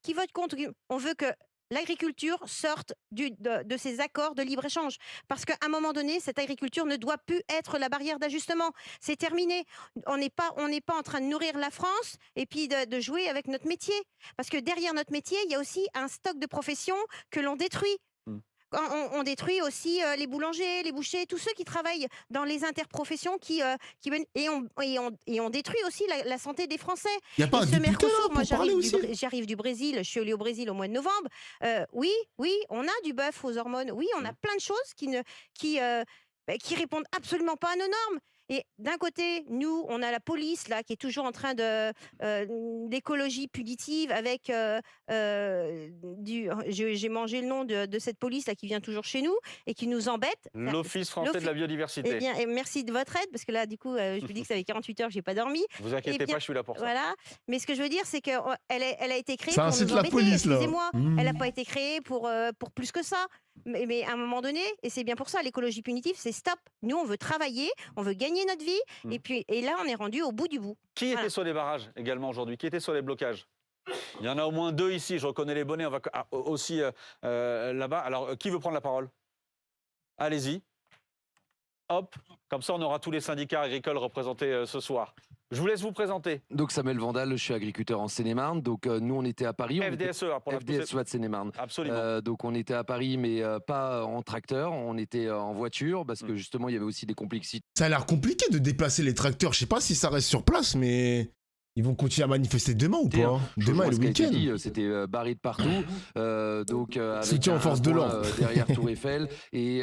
qui votent contre. On veut que l'agriculture sorte de ces accords de libre-échange. Parce qu'à un moment donné, cette agriculture ne doit plus être la barrière d'ajustement. C'est terminé. On n'est pas en train de nourrir la France et puis de jouer avec notre métier. Parce que derrière notre métier, il y a aussi un stock de professions que l'on détruit. Mmh. On détruit aussi les boulangers, les bouchers, tous ceux qui travaillent dans les interprofessions et on détruit aussi la santé des Français. Il n'y a pas Et un ce député là Mercosur, moi pour parler aussi? j'arrive du Brésil, je suis allée au Brésil au mois de novembre. Oui, oui, on a du bœuf aux hormones. Oui, on a Mmh. plein de choses qui répondent absolument pas à nos normes. Et d'un côté, nous, on a la police là qui est toujours en train d'écologie punitive avec j'ai mangé le nom de cette police là qui vient toujours chez nous et qui nous embête. Enfin, L'Office français de la Eh biodiversité. bien, et merci de votre aide, parce que là, du coup, je me dis que ça fait 48 heures que j'ai pas dormi. Vous Eh inquiétez bien, pas, je suis là pour ça. voilà. Mais ce que je veux dire, c'est qu'elle elle a été créée Ça pour incite nous la embêter. police là. Excusez-moi, elle n'a Mmh. pas été créée pour plus que ça. Mais à un moment donné, et c'est bien pour ça, l'écologie punitive, c'est stop. Nous, on veut travailler, on veut gagner notre vie, Mmh. et là, on est rendu au bout du bout. Qui Voilà. était sur les barrages également aujourd'hui? Qui était sur les blocages? Il y en a au moins 2 ici, je reconnais les bonnets, on va aussi là-bas. Alors, qui veut prendre la parole? Allez-y. Hop, comme ça on aura tous les syndicats agricoles représentés ce soir. Je vous laisse vous présenter. Donc Samuel Vandal, je suis agriculteur en Seine-et-Marne. Donc nous on était à Paris. FDSE, pour la FDSE de Seine-et-Marne. Absolument. Donc on était à Paris mais pas en tracteur, on était en voiture parce que justement il y avait aussi des complexités. Ça a l'air compliqué de déplacer les tracteurs. Je sais pas si ça reste sur place, mais ils vont continuer à manifester demain ou pas? Demain et le Ce qui a été week-end. dit, c'était barré de partout. Donc avec Soutien aux un forces de point, l'ordre. derrière Tour Eiffel et